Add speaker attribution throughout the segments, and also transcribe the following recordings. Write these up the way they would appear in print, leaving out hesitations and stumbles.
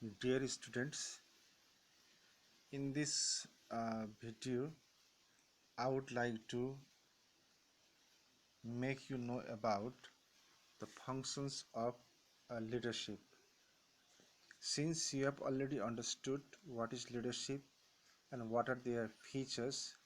Speaker 1: Dear students, in this video, I would like to make you know about the functions of leadership. Since you have already understood what is leadership and what are their features,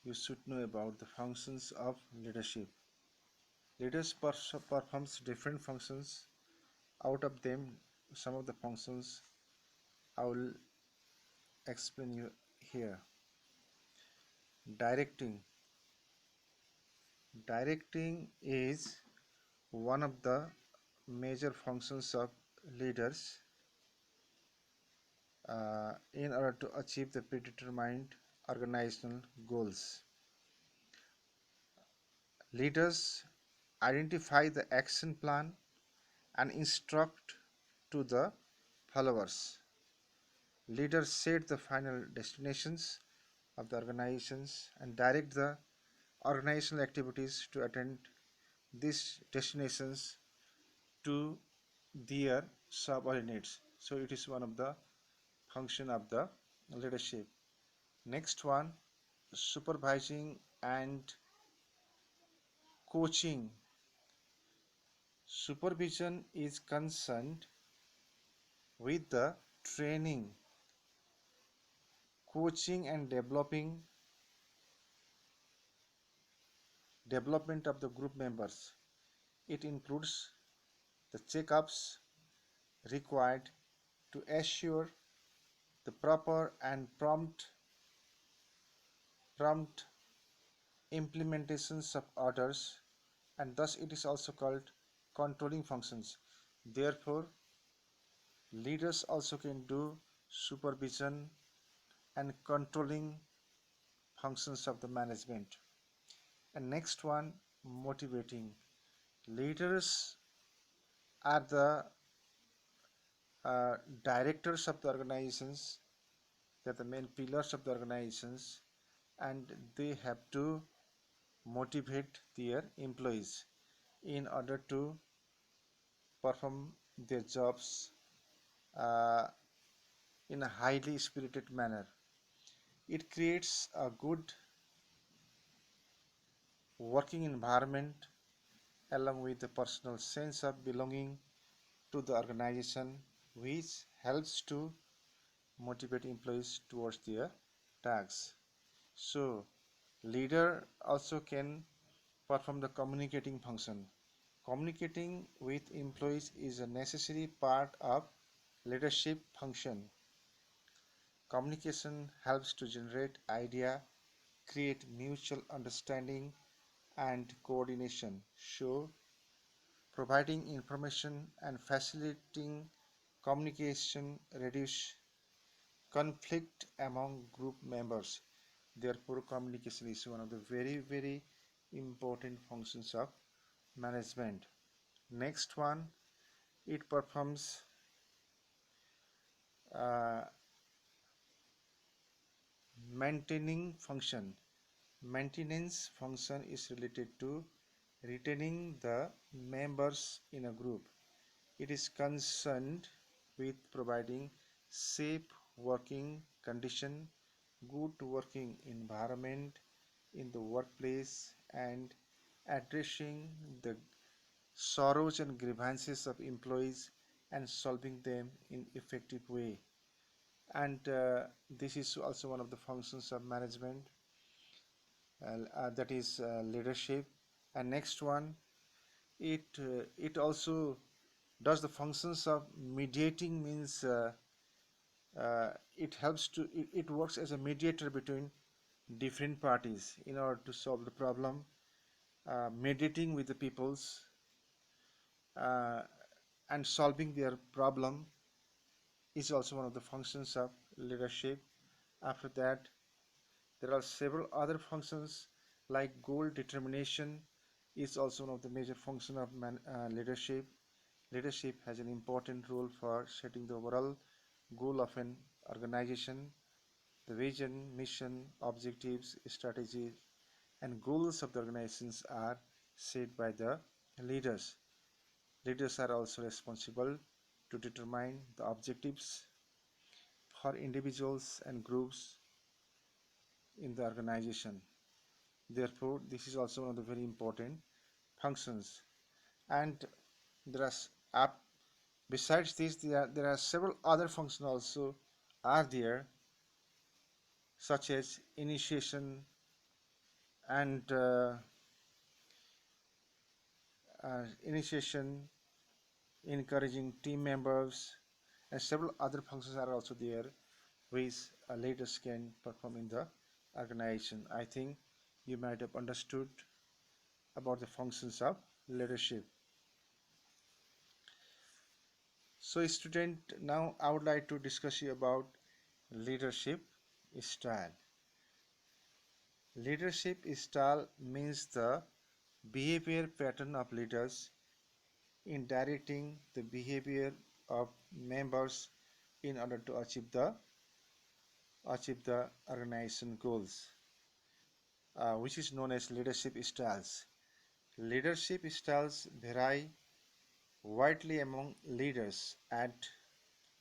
Speaker 1: you should know about the functions of leadership. Leaders performs different functions. Out of them, some of the functions I will explain you here. Directing. Directing is one of the major functions of leaders in order to achieve the predetermined organizational goals. Leaders identify the action plan and instruct to the followers. Leaders set the final destinations of the organizations and direct the organizational activities to attain these destinations to their subordinates. So it is one of the function of the leadership. Next one, supervising and coaching. Supervision is concerned with the training, coaching and development of the group members. It includes the checkups required to assure the proper and prompt implementations of orders, and thus it is also called controlling functions. Therefore, leaders also can do supervision and controlling functions of the management. And next one, motivating. Leaders are the directors of the organizations. They are the main pillars of the organizations, and they have to motivate their employees in order to perform their jobs uh, in a highly spirited manner. It creates a good working environment along with a personal sense of belonging to the organization, which helps to motivate employees towards their tasks. So, leader also can perform the communicating function. Communicating with employees is a necessary part of leadership function. Communication helps to generate idea, create mutual understanding and coordination. So, providing information and facilitating communication reduce conflict among group members. Therefore, communication is one of the very important functions of management. Next one, it performs uh, maintaining function. Maintenance function is related to retaining the members in a group. It is concerned with providing safe working condition, good working environment in the workplace, and addressing the sorrows and grievances of employees and solving them in effective way. And this is also one of the functions of management, that is leadership. And next one, it also does the functions of mediating, means it works as a mediator between different parties in order to solve the problem. Mediating with the peoples uh, and solving their problem is also one of the functions of leadership. After that, there are several other functions like goal determination is also one of the major function of leadership. Leadership has an important role for setting the overall goal of an organization. The vision, mission, objectives, strategies, and goals of the organizations are set by the leaders. Leaders are also responsible to determine the objectives for individuals and groups in the organization. Therefore, this is also one of the very important functions. And there are besides this, there are several other functions also are there, such as initiation and initiation, encouraging team members, and several other functions are also there which leaders can perform in the organization. I think you might have understood about the functions of leadership. So student, now I would like to discuss you about leadership style. Leadership style means the behavior pattern of leaders in directing the behavior of members in order to achieve the organization goals, which is known as leadership styles. Leadership styles vary widely among leaders at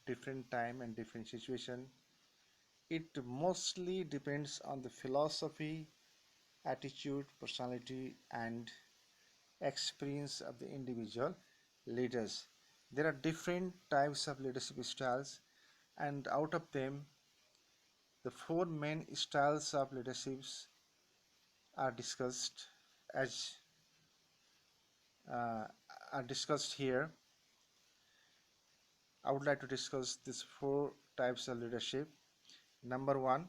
Speaker 1: different time and different situation. It mostly depends on the philosophy, attitude, personality, and experience of the individual leaders. There are different types of leadership styles, and out of them, the four main styles of leaderships are discussed as uh, are discussed here. I would like to discuss these four types of leadership. Number one,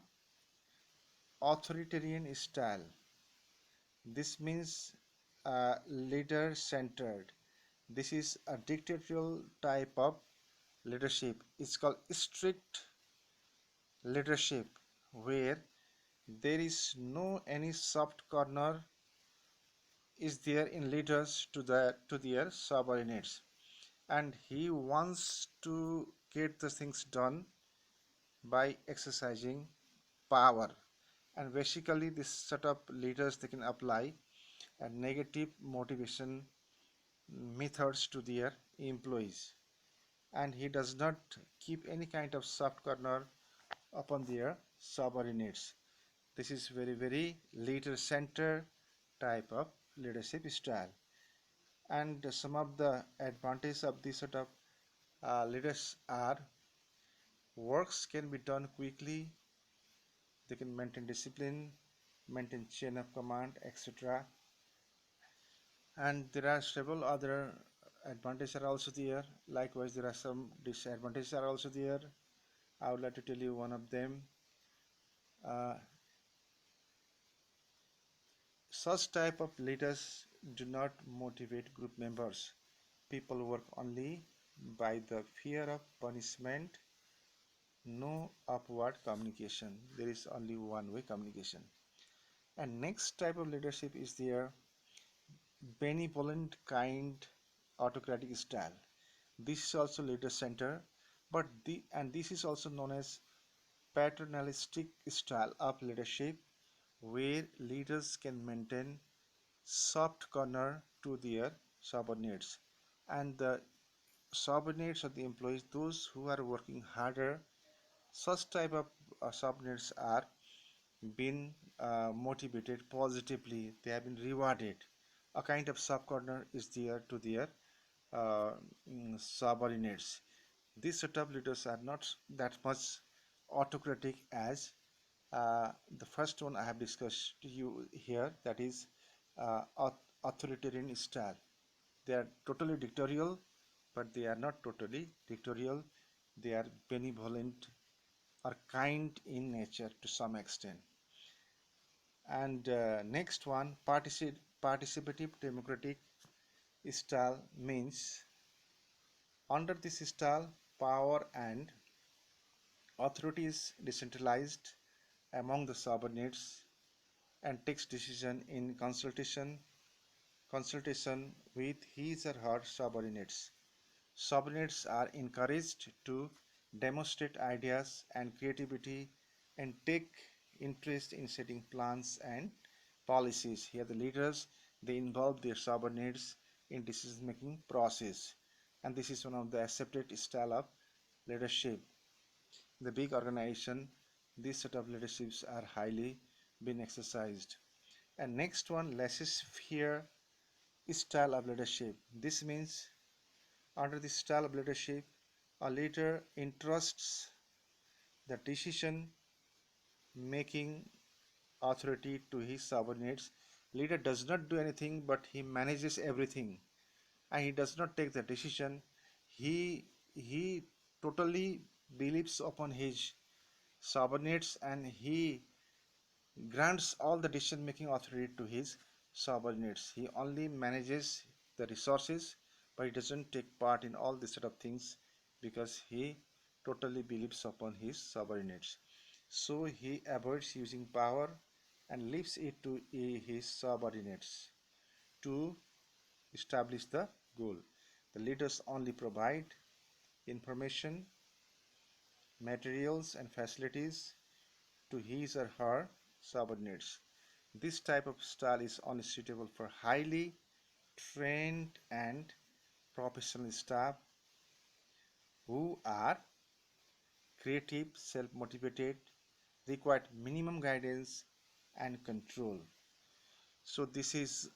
Speaker 1: authoritarian style. This means leader-centered. This is a dictatorial type of leadership. It's called strict leadership, where there is no any soft corner is there in leaders to their subordinates, and he wants to get the things done by exercising power. And basically this set of leaders, they can apply a negative motivation methods to their employees, and he does not keep any kind of soft corner upon their subordinates. This is very leader center type of leadership style. And some of the advantages of this sort of leaders are: works can be done quickly, they can maintain discipline, maintain chain of command, etc. And there are several other advantages are also there. Likewise, there are some disadvantages are also there. I would like to tell you one of them. uh, Such type of leaders do not motivate group members. People work only by the fear of punishment, no upward communication. There is only one way communication. And next type of leadership is their benevolent, kind, autocratic style. This is also leader center, but this is also known as paternalistic style of leadership, where leaders can maintain soft corner to their subordinates, and the subordinates of the employees, those who are working harder, such type of subordinates are been motivated positively, they have been rewarded. A kind of soft corner is there to their uh, subordinates. These set of leaders are not that much autocratic as the first one I have discussed to you here, that is authoritarian style. They are totally dictatorial, but they are not totally dictatorial. They are benevolent or kind in nature to some extent. And next one, participative democratic style means, under this style, power and authority is decentralized among the subordinates and takes decision in consultation with his or her subordinates. Subordinates are encouraged to demonstrate ideas and creativity and take interest in setting plans and policies. Here the leaders, they involve their subordinates in decision making process. and this is one of the accepted style of leadership. The big organization, this set of leaderships are highly being exercised. And next one, laissez-faire style of leadership. This means under this style of leadership, a leader entrusts the decision making authority to his subordinates. Leader does not do anything, but he manages everything, and he does not take the decision. He totally believes upon his subordinates, and he grants all the decision making authority to his subordinates. He only manages the resources, but he doesn't take part in all this sort of things because he totally believes upon his subordinates. So he avoids using power and leaves it to his subordinates to establish the goal. The leaders only provide information, materials, and facilities to his or her subordinates. This type of style is only suitable for highly trained and professional staff who are creative, self-motivated, require minimum guidance and control. So this is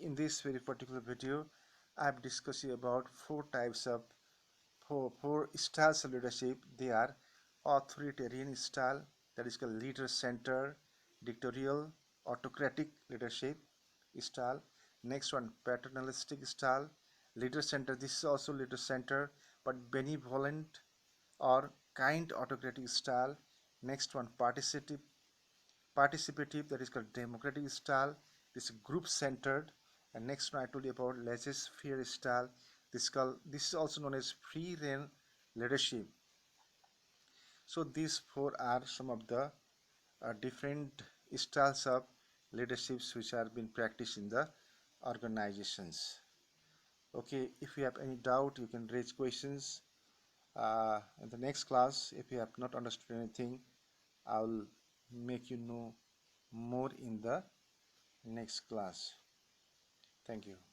Speaker 1: in this very particular video I've discussed about four types of four styles of leadership. They are authoritarian style, that is called leader center, dictatorial, autocratic leadership style. Next one, paternalistic style, leader center. This is also leader center, but benevolent or kind autocratic style. Next one, participative, that is called democratic style. This is group centered. And next one I told you about laissez-faire style. This is also known as free rein leadership. So these four are some of the different styles of leaderships which are being practiced in the organizations. Okay, if you have any doubt, you can raise questions in the next class. If you have not understood anything, I will make you know more in the next class. Thank you.